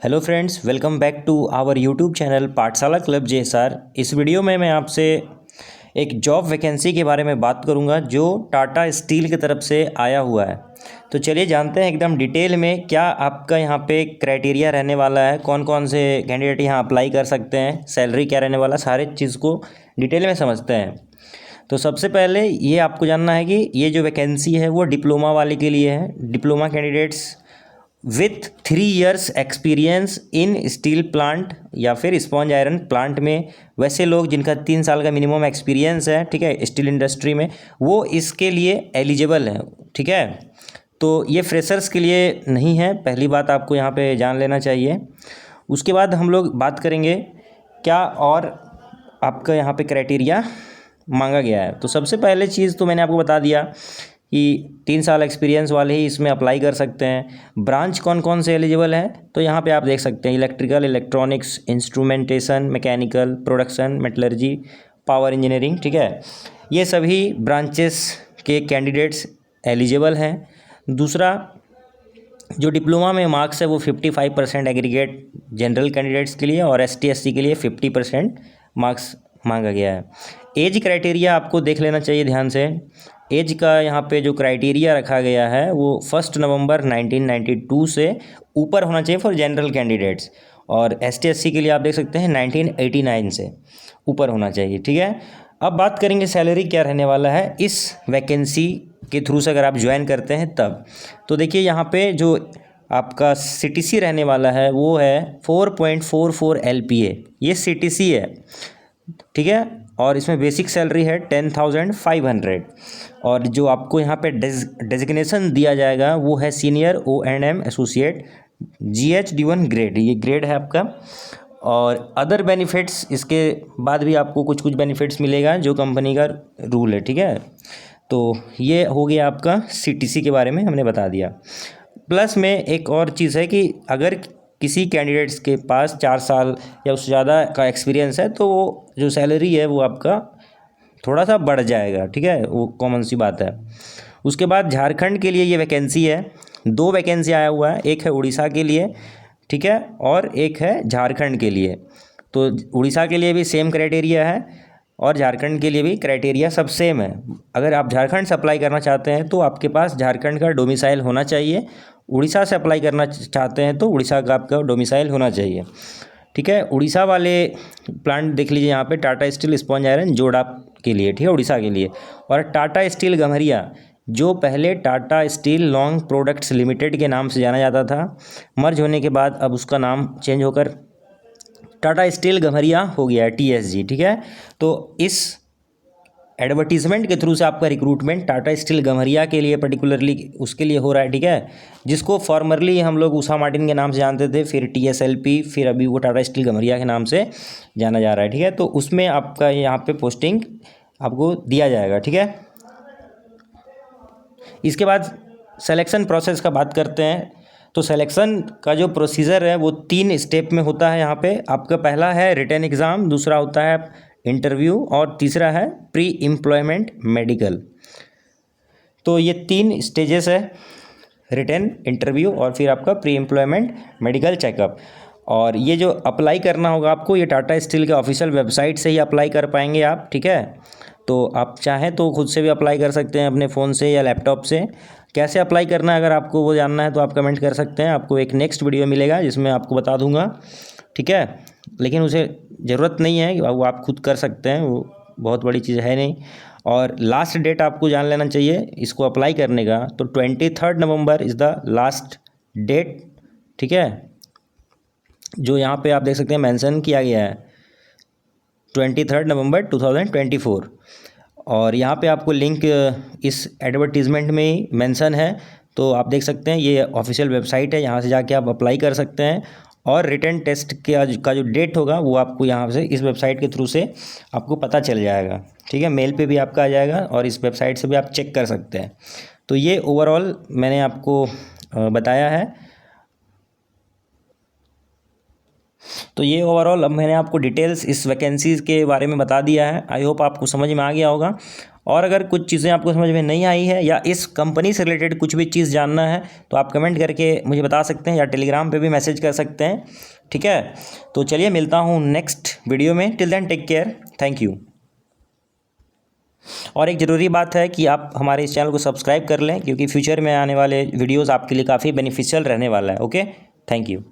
Hello friends, welcome back to our YouTube channel Pathshala club JSR। इस video में मैं आपसे एक जॉब वैकेंसी के बारे में बात करूंगा जो टाटा स्टील की तरफ से आया हुआ है। तो चलिए जानते हैं एकदम डिटेल में क्या आपका यहाँ पे क्राइटेरिया रहने वाला है, कौन कौन से कैंडिडेट यहाँ अप्लाई कर सकते हैं, सैलरी क्या रहने वाला, सारे चीज़ को डिटेल में समझते हैं। तो सबसे पहले ये आपको जानना है कि ये जो वैकेंसी है वो डिप्लोमा वाले के लिए है। Diploma candidates with 3 years experience in steel plant या फिर स्पॉन्ज आयरन प्लांट में, वैसे लोग जिनका 3 साल का मिनिमम एक्सपीरियंस है, ठीक है, स्टील इंडस्ट्री में, वो इसके लिए एलिजिबल है। ठीक है, तो ये फ्रेशर्स के लिए नहीं है, पहली बात आपको यहाँ पे जान लेना चाहिए। उसके बाद हम लोग बात करेंगे क्या और आपका यहाँ पे क्राइटेरिया मांगा गया है। तो सबसे पहले चीज़ तो मैंने आपको बता दिया कि 3 साल एक्सपीरियंस वाले ही इसमें अप्लाई कर सकते हैं। ब्रांच कौन कौन से एलिजिबल है तो यहाँ पे आप देख सकते हैं electrical, electronics, instrumentation, mechanical, production, metallurgy, power engineering. ठीक है, ये सभी ब्रांचेस के कैंडिडेट्स एलिजिबल हैं। दूसरा, जो डिप्लोमा में मार्क्स है वो 55% एग्रीगेट जनरल कैंडिडेट्स के लिए और ST SC के लिए 50% मार्क्स मांगा गया है। एज क्राइटेरिया आपको देख लेना चाहिए ध्यान से। एज का यहाँ पे जो क्राइटेरिया रखा गया है वो 1 नवंबर 1992 से ऊपर होना चाहिए फॉर जनरल कैंडिडेट्स, और ST SC के लिए आप देख सकते हैं 1989 से ऊपर होना चाहिए। ठीक है, अब बात करेंगे सैलरी क्या रहने वाला है इस वैकेंसी के थ्रू से अगर आप ज्वाइन करते हैं तब। तो देखिए यहाँ पे जो आपका CTC रहने वाला है वो है 4.44 LPA, ये CTC है। ठीक है, और इसमें बेसिक सैलरी है 10,500, और जो आपको यहाँ पे डेजिग्नेशन दिया जाएगा वो है senior O&M associate GHD1 grade, ये ग्रेड है आपका। और अदर बेनिफिट्स इसके बाद भी आपको कुछ कुछ बेनिफिट्स मिलेगा जो कंपनी का रूल है। ठीक है, तो ये हो गया आपका CTC के बारे में हमने बता दिया। प्लस में एक और चीज़ है कि अगर किसी कैंडिडेट्स के पास 4 साल या उससे ज़्यादा का एक्सपीरियंस है तो वो जो सैलरी है वो आपका थोड़ा सा बढ़ जाएगा। ठीक है, वो कॉमन सी बात है। उसके बाद झारखंड के लिए ये वैकेंसी है, 2 वैकेंसी आया हुआ है, एक है उड़ीसा के लिए, ठीक है, और एक है झारखंड के लिए। तो उड़ीसा के लिए भी सेम क्राइटेरिया है और झारखंड के लिए भी क्राइटेरिया सब सेम है। अगर आप झारखंड से अप्लाई करना चाहते हैं तो आपके पास झारखंड का डोमिसाइल होना चाहिए, उड़ीसा से अप्लाई करना चाहते हैं तो उड़ीसा का आपका डोमिसाइल होना चाहिए। ठीक है, उड़ीसा वाले प्लांट देख लीजिए यहाँ पे टाटा स्टील स्पॉन्ज आयरन जोड़ा के लिए, ठीक है, उड़ीसा के लिए, और टाटा स्टील गम्हरिया जो पहले Tata steel long products limited के नाम से जाना जाता था, मर्ज होने के बाद अब उसका नाम चेंज होकर टाटा स्टील गम्हरिया हो गया है, TSG। ठीक है, तो इस एडवर्टीजमेंट के थ्रू से आपका रिक्रूटमेंट टाटा स्टील गम्हरिया के लिए पर्टिकुलरली उसके लिए हो रहा है। ठीक है, जिसको फॉर्मरली हम लोग उषा मार्टिन के नाम से जानते थे, फिर TSLP, फिर अभी वो टाटा स्टील गम्हरिया के नाम से जाना जा रहा है। ठीक है, तो उसमें आपका यहाँ पे पोस्टिंग आपको दिया जाएगा। ठीक है, इसके बाद सिलेक्शन प्रोसेस का बात करते हैं। तो सिलेक्शन का जो प्रोसीजर है वो 3 स्टेप में होता है। यहाँ पे आपका पहला है रिटन एग्ज़ाम, दूसरा होता है इंटरव्यू और तीसरा है प्री एम्प्लॉयमेंट मेडिकल। तो ये 3 स्टेजेस है, रिटन, इंटरव्यू और फिर आपका प्री एम्प्लॉयमेंट मेडिकल चेकअप। और ये जो अप्लाई करना होगा आपको, ये टाटा स्टील के ऑफिशियल वेबसाइट से ही अप्लाई कर पाएंगे आप। ठीक है, तो आप चाहें तो खुद से भी अप्लाई कर सकते हैं अपने फ़ोन से या लैपटॉप से। कैसे अप्लाई करना है अगर आपको वो जानना है तो आप कमेंट कर सकते हैं, आपको एक नेक्स्ट वीडियो मिलेगा जिसमें आपको बता दूंगा। ठीक है, लेकिन उसे ज़रूरत नहीं है, वो आप खुद कर सकते हैं, वो बहुत बड़ी चीज़ है नहीं। और लास्ट डेट आपको जान लेना चाहिए इसको अप्लाई करने का, तो 23 नवंबर इज़ द लास्ट डेट। ठीक है, जो यहाँ पे आप देख सकते हैं मेंशन किया गया है 23 नवंबर 2024, और यहाँ पे आपको लिंक इस एडवर्टीज़मेंट में ही मेंशन है, तो आप देख सकते हैं ये ऑफिशियल वेबसाइट है, यहाँ से जाके आप अप्लाई कर सकते हैं। और रिटन टेस्ट का जो डेट होगा वो आपको यहाँ से इस वेबसाइट के थ्रू से आपको पता चल जाएगा। ठीक है, मेल पे भी आपका आ जाएगा और इस वेबसाइट से भी आप चेक कर सकते हैं। तो ये ओवरऑल मैंने आपको बताया है। तो ये ओवरऑल अब मैंने आपको डिटेल्स इस वैकेंसीज़ के बारे में बता दिया है। आई होप आपको समझ में आ गया होगा। और अगर कुछ चीज़ें आपको समझ में नहीं आई है या इस कंपनी से रिलेटेड कुछ भी चीज़ जानना है तो आप कमेंट करके मुझे बता सकते हैं या टेलीग्राम पे भी मैसेज कर सकते हैं, ठीक है। तो चलिए मिलता हूँ नेक्स्ट वीडियो में। Till then take care, thank you. और एक ज़रूरी बात है कि आप हमारे इस चैनल को सब्सक्राइब कर लें, क्योंकि फ्यूचर में आने वाले वीडियोज़ आपके लिए काफ़ी बेनिफिशियल रहने वाला है। Okay, thank you.